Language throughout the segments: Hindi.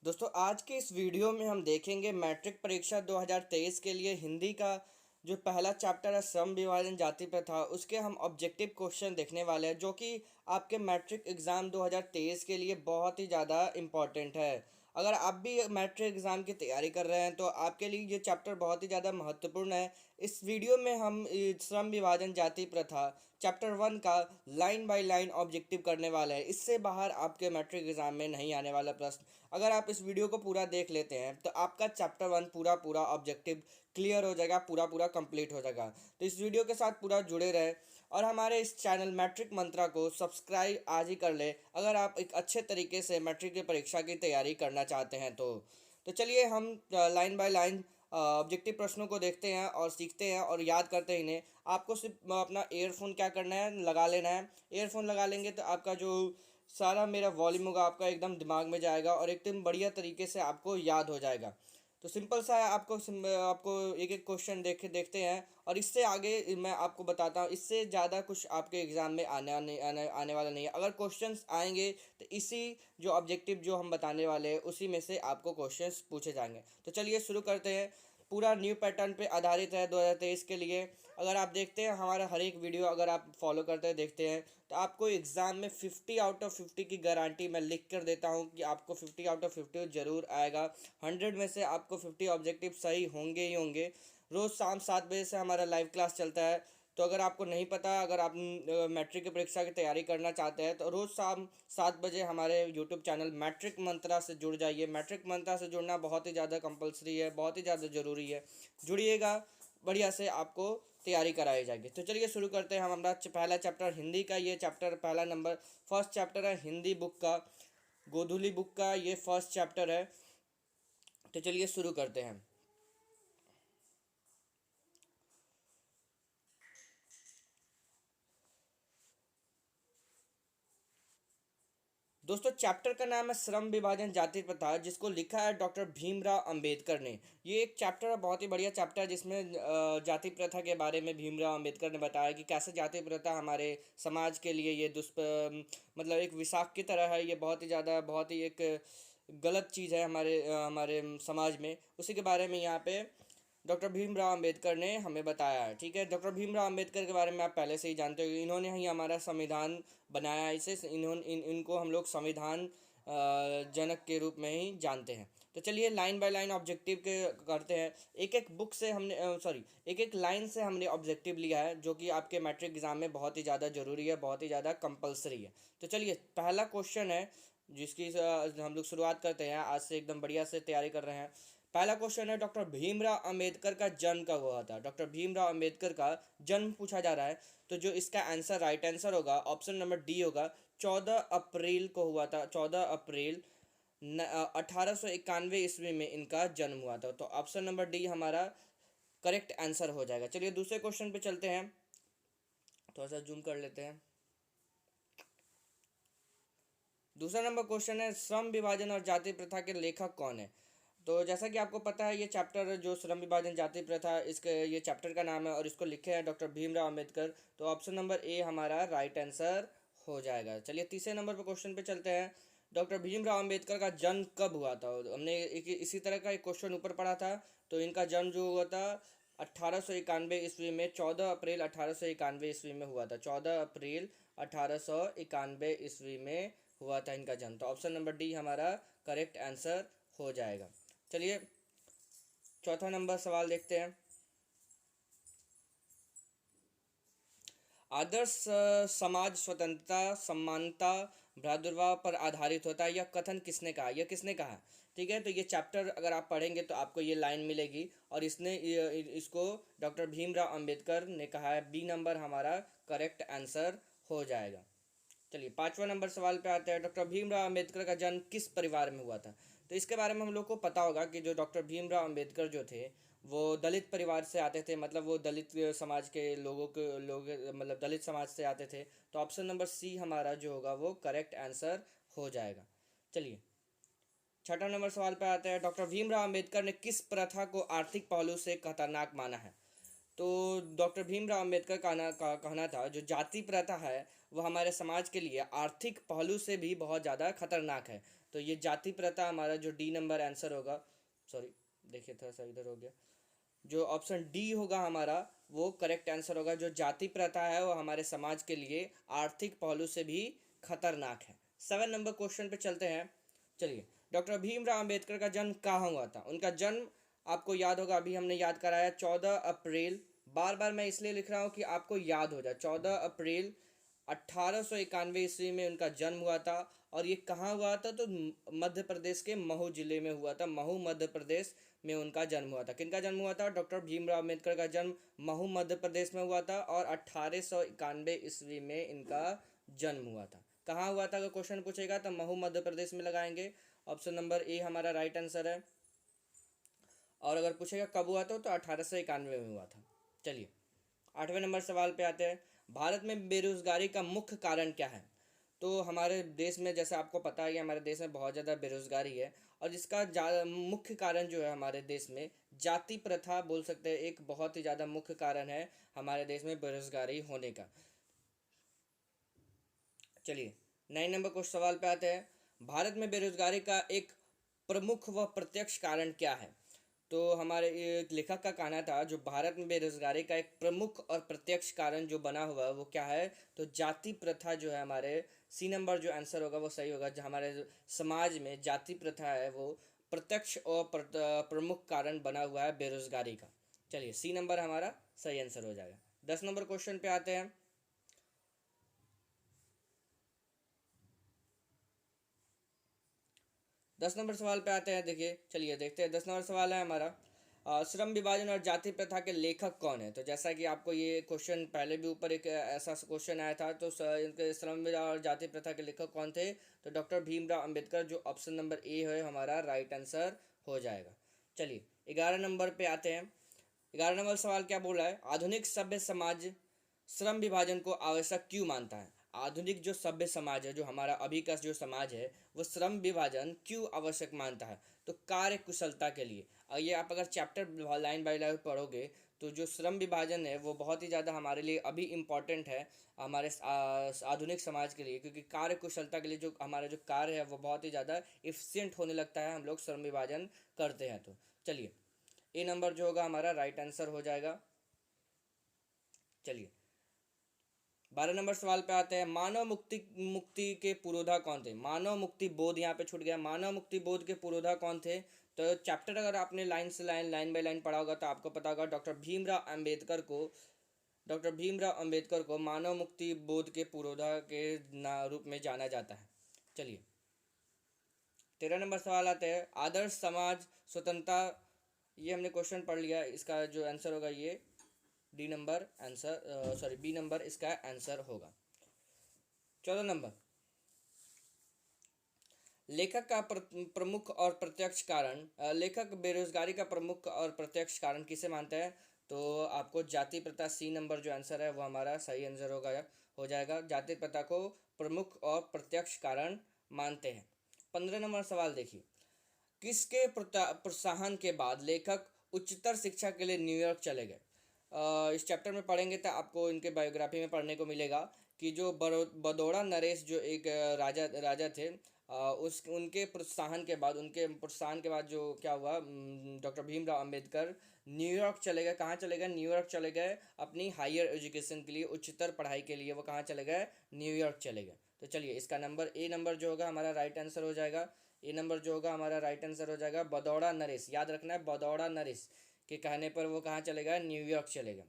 दोस्तों आज के इस वीडियो में हम देखेंगे मैट्रिक परीक्षा 2023 के लिए हिंदी का जो पहला चैप्टर है श्रम विभाजन जाति प्रथा उसके हम ऑब्जेक्टिव क्वेश्चन देखने वाले हैं जो कि आपके मैट्रिक एग्ज़ाम 2023 के लिए बहुत ही ज़्यादा इम्पॉर्टेंट है। अगर आप भी मैट्रिक एग्ज़ाम की तैयारी कर रहे हैं तो आपके लिए ये चैप्टर बहुत ही ज़्यादा महत्वपूर्ण है। इस वीडियो में हम श्रम विभाजन जाति प्रथा चैप्टर 1 का लाइन बाय लाइन ऑब्जेक्टिव करने वाले हैं। इससे बाहर आपके मैट्रिक एग्ज़ाम में नहीं आने वाला प्रश्न। अगर आप इस वीडियो को पूरा देख लेते हैं तो आपका चैप्टर 1 पूरा पूरा ऑब्जेक्टिव क्लियर हो जाएगा, पूरा पूरा कंप्लीट हो जाएगा। तो इस वीडियो के साथ पूरा जुड़े रहे और हमारे इस चैनल मैट्रिक मंत्रा को सब्सक्राइब आज ही कर ले अगर आप एक अच्छे तरीके से मैट्रिक की परीक्षा की तैयारी करना चाहते हैं तो चलिए हम लाइन बाय लाइन ऑब्जेक्टिव प्रश्नों को देखते हैं और सीखते हैं और याद करते हैं इन्हें। आपको सिर्फ अपना ईयरफोन क्या करना है, लगा लेना है। ईयरफोन लगा लेंगे तो आपका जो सारा मेरा वॉल्यूम होगा आपका एकदम दिमाग में जाएगा और एकदम बढ़िया तरीके से आपको याद हो जाएगा। तो सिंपल सा है, आपको एक एक क्वेश्चन देखते हैं और इससे आगे मैं आपको बताता हूँ। इससे ज़्यादा कुछ आपके एग्ज़ाम में आने वाला नहीं है। अगर क्वेश्चंस आएंगे तो इसी जो ऑब्जेक्टिव जो हम बताने वाले हैं उसी में से आपको क्वेश्चंस पूछे जाएंगे। तो चलिए शुरू करते हैं। पूरा न्यू पैटर्न पे आधारित है 2023 के लिए। अगर आप देखते हैं हमारा हर एक वीडियो अगर आप फॉलो करते हैं देखते हैं तो आपको एग्ज़ाम में 50 आउट ऑफ 50 की गारंटी मैं लिख कर देता हूं कि आपको 50 आउट ऑफ 50 ज़रूर आएगा। 100 में से आपको 50 ऑब्जेक्टिव सही होंगे ही होंगे। रोज़ शाम 7 बजे से हमारा लाइव क्लास चलता है। तो अगर आपको नहीं पता, अगर आप मैट्रिक की परीक्षा की तैयारी करना चाहते हैं तो रोज़ शाम 7 बजे हमारे यूट्यूब चैनल मैट्रिक मंत्रा से जुड़ जाइए। मैट्रिक मंत्रा से जुड़ना बहुत ही ज़्यादा कंपलसरी है, बहुत ही ज़्यादा ज़रूरी है। जुड़िएगा, बढ़िया से आपको तैयारी कराई जाएगी। तो चलिए शुरू करते हैं। हम हमारा पहला चैप्टर हिंदी का, ये चैप्टर पहला नंबर फर्स्ट चैप्टर है हिंदी बुक का, गोधुली बुक का ये फर्स्ट चैप्टर है। तो चलिए शुरू करते हैं। दोस्तों चैप्टर का नाम है श्रम विभाजन जाति प्रथा, जिसको लिखा है डॉक्टर भीमराव अंबेडकर ने। ये एक चैप्टर है, बहुत ही बढ़िया चैप्टर है, जिसमें जाति प्रथा के बारे में भीमराव अंबेडकर ने बताया कि कैसे जाति प्रथा हमारे समाज के लिए ये मतलब एक विषाक्त की तरह है। ये बहुत ही ज़्यादा, बहुत ही एक गलत चीज़ है हमारे समाज में। उसी के बारे में यहाँ पे डॉक्टर भीमराव अंबेडकर ने हमें बताया है। ठीक है, डॉक्टर भीमराव अंबेडकर के बारे में आप पहले से ही जानते हो। इन्होंने ही हमारा संविधान बनाया। इनको हम लोग संविधान जनक के रूप में ही जानते हैं। तो चलिए लाइन बाय लाइन ऑब्जेक्टिव के करते हैं। एक एक बुक से हमने एक एक लाइन से हमने ऑब्जेक्टिव लिया है जो कि आपके मैट्रिक एग्जाम में बहुत ही ज़्यादा ज़रूरी है, बहुत ही ज़्यादा कंपलसरी है। तो चलिए पहला क्वेश्चन है जिसकी हम लोग शुरुआत करते हैं। आज से एकदम बढ़िया से तैयारी कर रहे हैं। पहला क्वेश्चन है, डॉक्टर भीमराव अंबेडकर का जन्म कब हुआ था? डॉक्टर भीमराव अंबेडकर का जन्म पूछा जा रहा है। तो जो इसका आंसर, राइट आंसर होगा ऑप्शन नंबर डी होगा। 14 अप्रैल को हुआ था। 14 अप्रैल 1891 ईस्वी में इनका जन्म हुआ था। तो ऑप्शन नंबर डी हमारा करेक्ट आंसर हो जाएगा। चलिए दूसरे क्वेश्चन पे चलते हैं। थोड़ा सा जूम कर लेते हैं। दूसरा नंबर क्वेश्चन है, श्रम विभाजन और जाति प्रथा के लेखक कौन है? तो जैसा कि आपको पता है, ये चैप्टर जो श्रम विभाजन जाति प्रथा, इसके ये चैप्टर का नाम है और इसको लिखे हैं डॉक्टर भीमराव अंबेडकर। तो ऑप्शन नंबर ए हमारा राइट आंसर हो जाएगा। चलिए तीसरे नंबर पर क्वेश्चन पे चलते हैं। डॉक्टर भीमराव अंबेडकर का जन्म कब हुआ था? हमने इसी तरह का एक क्वेश्चन ऊपर पढ़ा था। तो इनका जन्म जो हुआ था 1891 ईस्वी में, 14 अप्रैल 1891 ईस्वी में हुआ था। 14 अप्रैल 1891 ईस्वी में हुआ था इनका जन्म। तो ऑप्शन नंबर डी हमारा करेक्ट आंसर हो जाएगा। चलिए चौथा नंबर सवाल देखते हैं। आदर्श समाज स्वतंत्रता, समानता, भ्रातृभाव पर आधारित होता है, यह कथन किसने कहा? यह किसने कहा? ठीक है, तो ये चैप्टर अगर आप पढ़ेंगे तो आपको ये लाइन मिलेगी और इसको डॉक्टर भीमराव अंबेडकर ने कहा है। बी नंबर हमारा करेक्ट आंसर हो जाएगा। चलिए पांचवा नंबर सवाल पे आते हैं। डॉक्टर भीमराव अंबेडकर का जन्म किस परिवार में हुआ था? तो इसके बारे में हम लोग को पता होगा कि जो डॉक्टर भीमराव अंबेडकर जो थे वो दलित परिवार से आते थे। मतलब वो दलित समाज के लोग मतलब दलित समाज से आते थे। तो ऑप्शन नंबर सी हमारा जो होगा वो करेक्ट आंसर हो जाएगा। चलिए छठा नंबर सवाल पे आते हैं। डॉक्टर भीमराव अंबेडकर ने किस प्रथा को आर्थिक पहलू से खतरनाक माना है? तो डॉक्टर भीमराव अंबेडकर का कहना था जो जाति प्रथा है वह हमारे समाज के लिए आर्थिक पहलू से भी बहुत ज़्यादा खतरनाक है। तो ये जाति प्रथा हमारा जो डी नंबर आंसर होगा, सॉरी देखिए थोड़ा सा इधर हो गया, जो ऑप्शन डी होगा हमारा वो करेक्ट आंसर होगा। जो जाति प्रथा है वो हमारे समाज के लिए आर्थिक पहलू से भी खतरनाक है। 7 नंबर क्वेश्चन पे चलते हैं। चलिए, डॉक्टर भीमराव अंबेडकर का जन्म कहाँ हुआ था? उनका जन्म आपको याद होगा, अभी हमने याद कराया 14 अप्रैल, बार बार मैं इसलिए लिख रहा हूँ कि आपको याद हो जाए, 14 अप्रैल 1891 ईस्वी में उनका जन्म हुआ था। और ये कहाँ हुआ था? तो मध्य प्रदेश के महू जिले में हुआ था। महू मध्य प्रदेश में उनका जन्म हुआ था। किनका जन्म हुआ था? डॉक्टर भीमराव अम्बेडकर का जन्म महू मध्य प्रदेश में हुआ था और 1891 ईस्वी में इनका जन्म हुआ था। कहाँ हुआ था अगर क्वेश्चन पूछेगा तो महू मध्य प्रदेश में लगाएंगे। ऑप्शन नंबर ए हमारा राइट आंसर है। और अगर पूछेगा कब हुआ था तो 1891 में हुआ था। चलिए 8वें नंबर सवाल पे आते हैं। भारत में बेरोजगारी का मुख्य कारण क्या है? तो हमारे देश में जैसे आपको पता है कि हमारे देश में बहुत ज़्यादा बेरोजगारी है और इसका मुख्य कारण जो है हमारे देश में जाति प्रथा बोल सकते हैं, एक बहुत ही ज़्यादा मुख्य कारण है हमारे देश में बेरोजगारी होने का। चलिए 9 नंबर को सवाल पे आते हैं। भारत में बेरोजगारी का एक प्रमुख व प्रत्यक्ष कारण क्या है? तो हमारे एक लेखक का कहना था जो भारत में बेरोजगारी का एक प्रमुख और प्रत्यक्ष कारण जो बना हुआ है वो क्या है? तो जाति प्रथा जो है हमारे सी नंबर जो आंसर होगा वो सही होगा। जो हमारे समाज में जाति प्रथा है वो प्रत्यक्ष और प्रमुख कारण बना हुआ है बेरोजगारी का। चलिए सी नंबर हमारा सही आंसर हो जाएगा। 10 नंबर क्वेश्चन पे आते हैं। 10 नंबर सवाल पे आते हैं। देखिए चलिए देखते हैं 10 नंबर सवाल है हमारा, श्रम विभाजन और जाति प्रथा के लेखक कौन है? तो जैसा कि आपको ये क्वेश्चन पहले भी ऊपर एक ऐसा क्वेश्चन आया था, तो इनके श्रम विभाजन और जाति प्रथा के लेखक कौन थे? तो डॉक्टर भीमराव अंबेडकर, जो ऑप्शन नंबर ए है हमारा राइट आंसर हो जाएगा। चलिए 11 नंबर पे आते हैं। 11 नंबर सवाल क्या बोल रहा है? आधुनिक सभ्य समाज श्रम विभाजन को आवश्यक क्यों मानता है? आधुनिक जो सभ्य समाज है, जो हमारा अभी का जो समाज है, वो श्रम विभाजन क्यों आवश्यक मानता है? तो कार्य कुशलता के लिए। और ये आप अगर चैप्टर लाइन बाय लाइन पढ़ोगे तो जो श्रम विभाजन है वो बहुत ही ज़्यादा हमारे लिए अभी इम्पॉर्टेंट है हमारे आधुनिक समाज के लिए, क्योंकि कार्य कुशलता के लिए जो हमारा जो कार्य है वो बहुत ही ज़्यादा इफिशियंट होने लगता है हम लोग श्रम विभाजन करते हैं। तो चलिए ए नंबर जो होगा हमारा राइट आंसर हो जाएगा। चलिए 12 नंबर सवाल पे आते हैं। मानव मुक्ति मुक्ति के पुरोधा कौन थे? मानव मुक्ति बोध यहाँ पे छूट गया। मानव मुक्ति बोध के पुरोधा कौन थे? तो चैप्टर अगर आपने लाइन से लाइन लाइन बाय लाइन पढ़ा होगा तो आपको पता होगा डॉक्टर भीमराव अंबेडकर को मानव मुक्ति बोध के पुरोधा के रूप में जाना जाता है। चलिए 13 नंबर सवाल आते हैं। आदर्श समाज स्वतंत्रता, ये हमने क्वेश्चन पढ़ लिया, इसका जो आंसर होगा ये D number answer, sorry B number इसका आंसर होगा। 14 नंबर, लेखक का प्रमुख और प्रत्यक्ष कारण, लेखक बेरोजगारी का प्रमुख और प्रत्यक्ष कारण किसे मानते हैं? तो आपको जाति प्रथा, सी नंबर जो आंसर है वो हमारा सही आंसर होगा, हो जाएगा। जाति प्रथा को प्रमुख और प्रत्यक्ष कारण मानते हैं। 15 नंबर सवाल देखिए। किसके प्रोत्साहन के बाद लेखक उच्चतर शिक्षा के लिए न्यूयॉर्क चले गए? इस चैप्टर में पढ़ेंगे तो आपको इनके बायोग्राफी में पढ़ने को मिलेगा कि जो बड़ौदा नरेश जो एक राजा राजा थे, उस उनके प्रोत्साहन के बाद जो क्या हुआ, डॉक्टर भीमराव अंबेडकर न्यूयॉर्क चले गए। कहाँ चले गए? न्यूयॉर्क चले गए अपनी हायर एजुकेशन के लिए, उच्चतर पढ़ाई के लिए वो कहाँ चले गए? न्यूयॉर्क चले गए। तो चलिए इसका नंबर ए नंबर जो होगा हमारा राइट आंसर हो जाएगा। ए नंबर जो होगा हमारा राइट आंसर हो जाएगा। बड़ौदा नरेश, याद रखना है, बड़ौदा नरेश के कहने पर वो कहाँ चले गए? न्यूयॉर्क चले गए।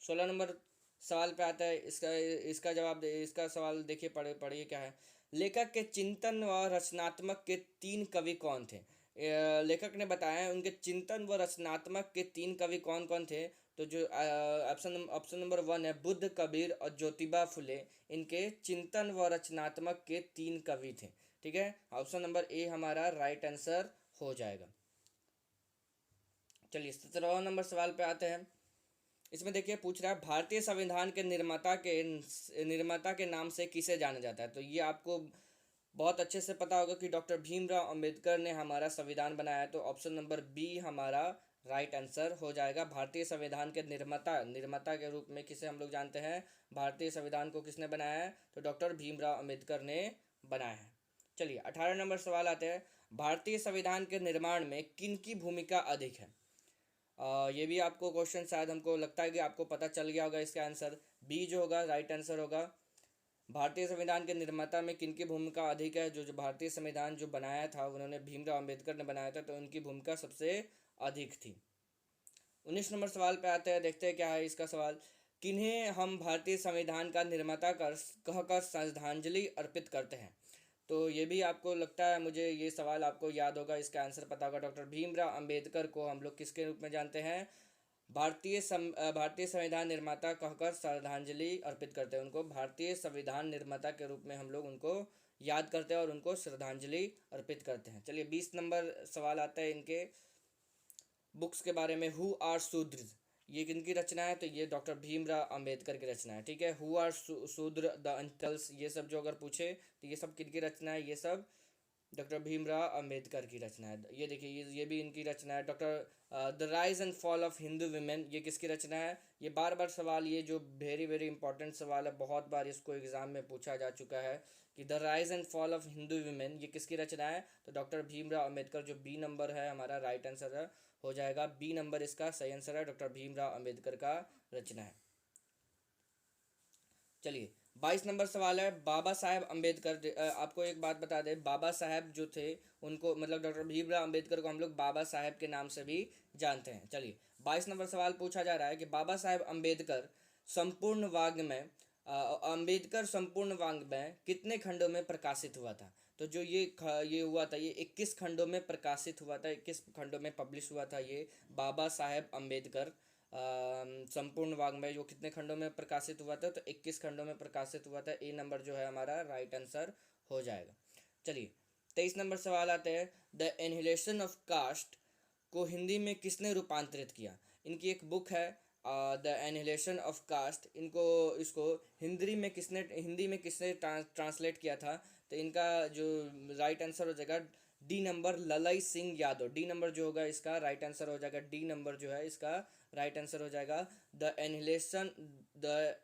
16 नंबर सवाल पे आता है। इसका इसका जवाब इसका सवाल देखिए, पढ़िए क्या है। लेखक के चिंतन व रचनात्मक के 3 कवि कौन थे? लेखक ने बताया उनके चिंतन व रचनात्मक के 3 कवि कौन कौन थे? तो जो ऑप्शन नंबर 1 है, बुद्ध, कबीर और ज्योतिबा फुले, इनके चिंतन व रचनात्मक के 3 कवि थे। ठीक है, ऑप्शन नंबर ए हमारा राइट आंसर हो जाएगा। चलिए 17 नंबर सवाल पे आते हैं। इसमें देखिए पूछ रहा है भारतीय संविधान के निर्माता के नाम से किसे जाना जाता है? तो ये आपको बहुत अच्छे से पता होगा कि डॉक्टर भीमराव अंबेडकर ने हमारा संविधान बनाया। तो ऑप्शन नंबर बी हमारा राइट आंसर हो जाएगा। भारतीय संविधान के निर्माता के रूप में किसे हम लोग जानते हैं? भारतीय संविधान को किसने बनाया है? तो डॉक्टर भीमराव अंबेडकर ने बनाया है। चलिए 18 नंबर सवाल आते हैं। भारतीय संविधान के निर्माण में किन की भूमिका अधिक है? ये भी आपको क्वेश्चन शायद हमको लगता है कि आपको पता चल गया होगा। इसका आंसर बी जो होगा राइट आंसर होगा। भारतीय संविधान के निर्माता में किनकी भूमिका अधिक है? जो भारतीय संविधान जो बनाया था उन्होंने भीमराव अंबेडकर ने बनाया था, तो उनकी भूमिका सबसे अधिक थी। 19 नंबर सवाल पे आते हैं, देखते हैं क्या है इसका सवाल। किन्हें हम भारतीय संविधान का निर्माता कहकर श्रद्धांजलि अर्पित करते हैं? तो ये भी आपको लगता है, मुझे ये सवाल आपको याद होगा, इसका आंसर पता होगा। डॉक्टर भीमराव अंबेडकर को हम लोग किसके रूप में जानते हैं? भारतीय संविधान निर्माता कहकर श्रद्धांजलि अर्पित करते हैं। उनको भारतीय संविधान निर्माता के रूप में हम लोग उनको याद करते हैं और उनको श्रद्धांजलि अर्पित करते हैं। चलिए 20 नंबर सवाल आता है इनके बुक्स के बारे में। हु आर शूद्र, ये किनकी रचना है? तो ये डॉक्टर भीमराव अंबेडकर की रचना है। ठीक है, हु आर शूद्र, द अंतल्स, ये सब जो अगर पूछे तो ये सब किनकी रचना है? ये सब डॉक्टर भीमराव अंबेडकर की रचना है। ये देखिए, ये भी इनकी रचना है। Doctor the rise and fall of Hindu women, ये किसकी रचना है? ये बार बार सवाल, ये जो वेरी वेरी इंपॉर्टेंट सवाल है, बहुत बार इसको एग्जाम में पूछा जा चुका है कि the rise and fall of Hindu women ये किसकी रचना है? तो डॉक्टर भीमराव अंबेडकर, जो बी नंबर है हमारा राइट आंसर है, हो जाएगा बी नंबर इसका सही आंसर है। डॉक्टर भीमराव अंबेडकर का रचना है। चलिए 22 नंबर सवाल है। बाबा साहेब अम्बेडकर, आपको एक बात बता दें, बाबा साहेब जो थे उनको, मतलब डॉक्टर भीमराव अम्बेडकर को हम लोग बाबा साहेब के नाम से भी जानते हैं। चलिए 22 नंबर सवाल पूछा जा रहा है कि बाबा साहेब अम्बेडकर संपूर्ण वाङ्मय अम्बेडकर संपूर्ण वाङ्मय कितने खंडों में प्रकाशित हुआ था? तो जो ये हुआ था, ये 21 खंडों में प्रकाशित हुआ था, 21 खंडों में पब्लिश हुआ था ये बाबा साहेब अम्बेडकर संपूर्ण वाङ्मय, जो कितने खंडों में प्रकाशित हुआ था? तो 21 खंडों में प्रकाशित हुआ था। ए नंबर जो है हमारा राइट आंसर हो जाएगा। चलिए 23 नंबर सवाल आते हैं। द एनहिलेशन ऑफ कास्ट को हिंदी में किसने रूपांतरित किया? इनकी एक बुक है द एनहिलेशन ऑफ कास्ट, इसको हिंदी में किसने ट्रांसलेट किया था? तो इनका जो राइट आंसर हो जाएगा डी नंबर, ललई सिंह यादव। डी नंबर जो होगा इसका राइट आंसर हो जाएगा। डी नंबर जो है इसका राइट आंसर हो जाएगा। द एनहिलेशन द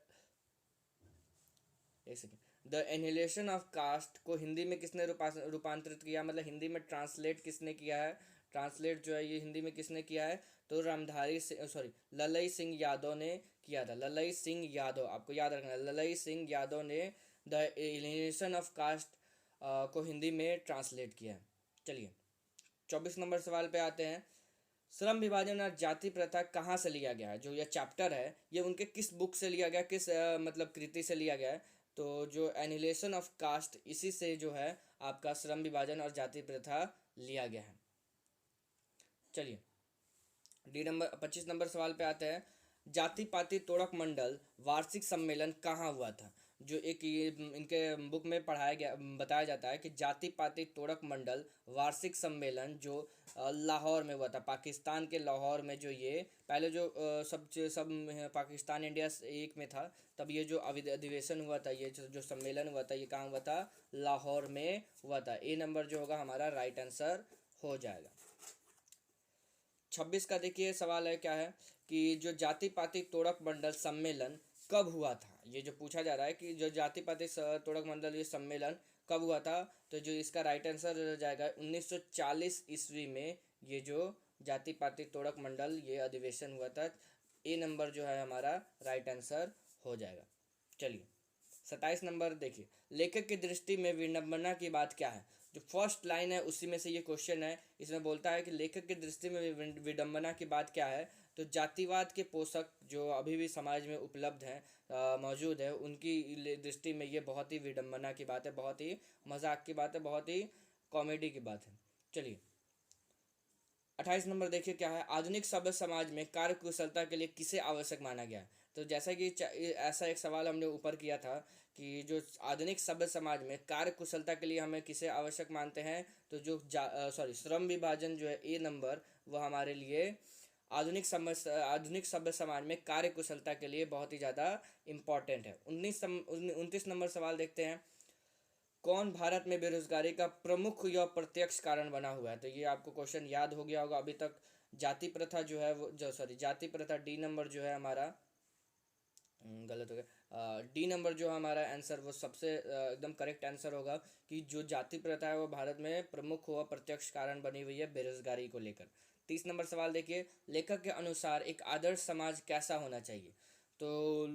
एक second the annihilation of caste को हिंदी में किसने रूपांतरित किया, मतलब हिंदी में ट्रांसलेट किसने किया है? ट्रांसलेट जो है ये हिंदी में किसने किया है? तो ललई सिंह यादव ने किया था। ललई सिंह यादव, आपको याद रखना है, ललई सिंह यादव ने द एलिनेशन ऑफ कास्ट को हिंदी में ट्रांसलेट किया है। चलिए 24 नंबर सवाल पे आते हैं। श्रम विभाजन और जाति प्रथा कहाँ से लिया गया है? जो यह चैप्टर है ये उनके किस बुक से लिया गया, किस मतलब कृति से लिया गया है? तो जो एनिलेशन ऑफ कास्ट, इसी से जो है आपका श्रम विभाजन और जाति प्रथा लिया गया है। चलिए डी नंबर 25 नंबर सवाल पे आते हैं। जाति पाति तोड़क मंडल वार्षिक सम्मेलन कहाँ हुआ था? जो एक ये इनके बुक में पढ़ाया गया, बताया जाता है कि जाति पाति तोड़क मंडल वार्षिक सम्मेलन जो लाहौर में हुआ था, पाकिस्तान के लाहौर में। जो ये पहले जो सब पाकिस्तान इंडिया एक में था, तब ये जो अधिवेशन हुआ था, ये जो सम्मेलन हुआ था, ये कहाँ हुआ था? लाहौर में हुआ था। ए नंबर जो होगा हमारा राइट आंसर हो जाएगा। 26 का देखिए सवाल है, क्या है कि जो जाति पाति तोड़क मंडल सम्मेलन कब हुआ था? ये जो पूछा जा रहा है कि जो जाति पाति तोड़क मंडल ये सम्मेलन कब हुआ था? तो जो इसका राइट आंसर हो जाएगा 1940 ईस्वी में ये जो जाति पाति तोड़क मंडल ये अधिवेशन हुआ था। ए नंबर जो है हमारा राइट आंसर हो जाएगा। चलिए 27 नंबर देखिए। लेखक की दृष्टि में विडंबना की बात क्या है? जो फर्स्ट लाइन है उसी में से ये क्वेश्चन है। इसमें बोलता है कि लेखक की दृष्टि में विडंबना की बात क्या है? तो जातिवाद के पोषक जो अभी भी समाज में उपलब्ध हैं, मौजूद है, उनकी दृष्टि में ये बहुत ही विडंबना की बात है, बहुत ही मजाक की बात है, बहुत ही कॉमेडी की बात है। चलिए 28 नंबर देखिए क्या है। आधुनिक सभ्य समाज में कार्य कुशलता के लिए किसे आवश्यक माना गया है? तो जैसा कि ऐसा एक सवाल हमने ऊपर किया था कि जो आधुनिक सभ्य समाज में कार्य कुशलता के लिए हमें किसे आवश्यक मानते हैं? तो जो श्रम विभाजन जो है ए नंबर, वह हमारे लिए आधुनिक सभ्य समाज में कार्य कुशलता के लिए बहुत ही ज़्यादा इम्पॉर्टेंट है। 29 नंबर सवाल देखते हैं। कौन भारत में बेरोजगारी का प्रमुख या प्रत्यक्ष कारण बना हुआ है? तो ये आपको क्वेश्चन याद हो गया होगा अभी तक। जाति प्रथा जो है वो जो सॉरी जाति प्रथा डी नंबर जो है हमारा गलत हो गया। डी नंबर जो हमारा आंसर वो सबसे एकदम करेक्ट आंसर होगा कि जो जाति प्रथा है वो भारत में प्रमुख हुआ प्रत्यक्ष कारण बनी हुई है बेरोजगारी को लेकर। 30 नंबर सवाल देखिए, लेखक के अनुसार एक आदर्श समाज कैसा होना चाहिए? तो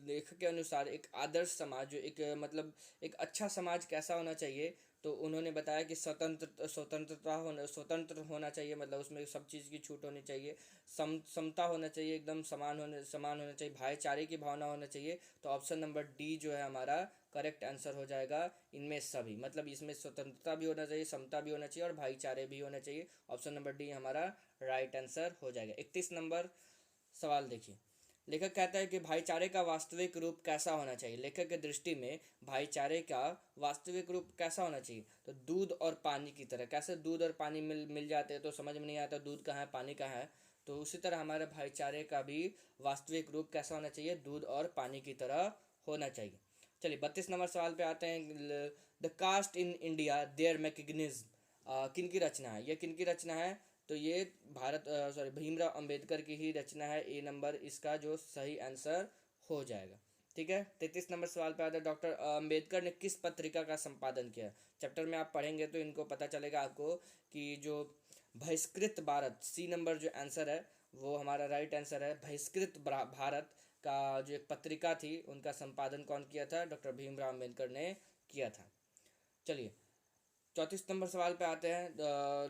लेखक के अनुसार एक आदर्श समाज जो एक मतलब एक अच्छा समाज कैसा होना चाहिए, तो उन्होंने बताया कि स्वतंत्र होना चाहिए, मतलब उसमें सब चीज़ की छूट होनी चाहिए, समता होना चाहिए, एकदम समान होना चाहिए, भाईचारे की भावना होना चाहिए। तो ऑप्शन नंबर डी जो है हमारा करेक्ट आंसर हो जाएगा इनमें सभी, मतलब इसमें स्वतंत्रता भी होना चाहिए, समता भी होना चाहिए और भाईचारे भी होना चाहिए। ऑप्शन नंबर डी हमारा राइट आंसर हो जाएगा। 31 नंबर सवाल देखिए, लेखक कहता है कि भाईचारे का वास्तविक रूप कैसा होना चाहिए? लेखक की दृष्टि में भाईचारे का वास्तविक रूप कैसा होना चाहिए? तो दूध और पानी की तरह। कैसे दूध और पानी मिल मिल जाते हैं तो समझ में नहीं आता दूध कहाँ है पानी कहाँ है, तो उसी तरह हमारे भाईचारे का भी वास्तविक रूप कैसा होना चाहिए? दूध और पानी की तरह होना चाहिए। चलिए 32 नंबर सवाल पे आते हैं। The caste in India their mechanism किन की रचना है? यह किन की रचना है? तो ये भीमराव अंबेडकर की ही रचना है। ए नंबर इसका जो सही आंसर हो जाएगा। ठीक है, 33 नंबर सवाल पे आता है, डॉक्टर अंबेडकर ने किस पत्रिका का संपादन किया? चैप्टर में आप पढ़ेंगे तो इनको पता चलेगा आपको कि जो बहिष्कृत भारत, सी नंबर जो आंसर है वो हमारा राइट आंसर है। बहिष्कृत भारत का जो एक पत्रिका थी उनका संपादन कौन किया था? डॉक्टर भीमराव अम्बेडकर ने किया था। चलिए 34 नंबर सवाल पे आते हैं,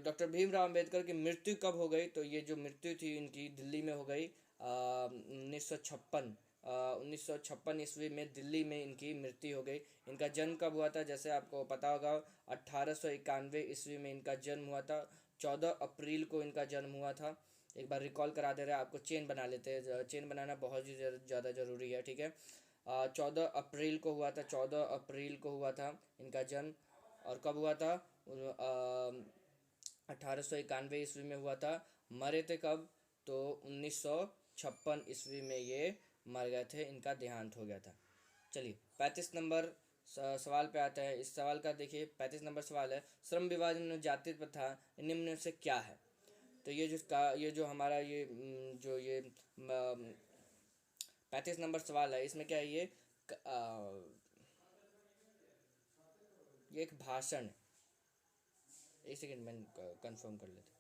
डॉक्टर भीमराव अम्बेडकर की मृत्यु कब हो गई? तो ये जो मृत्यु थी इनकी दिल्ली में हो गई 1956। 1956 ईस्वी में दिल्ली में इनकी मृत्यु हो गई। इनका जन्म कब हुआ था? जैसे आपको पता होगा 1891 ईस्वी में इनका जन्म हुआ था। 14 अप्रैल को इनका जन्म हुआ था। एक बार रिकॉल करा दे रहे हैं आपको, चेन बना लेते हैं, चेन बनाना बहुत ही ज़्यादा ज़रूरी है। ठीक है, 14 अप्रैल को हुआ था, 14 अप्रैल को हुआ था इनका जन्म। और कब हुआ था? 1891 ईस्वी में हुआ था। मरे थे कब? तो 1956 ईस्वी में ये मर गए थे, इनका देहांत हो गया था। चलिए 35 नंबर सवाल पे आता है। इस सवाल का देखिए, 35 नंबर सवाल है, श्रम विभाजन और जाति प्रथा निम्न में से क्या है? तो ये जो हमारा जो ये 35 नंबर सवाल है, इसमें क्या है? ये एक भाषण है। एक सेकेंड में कंफर्म कर लेते हैं।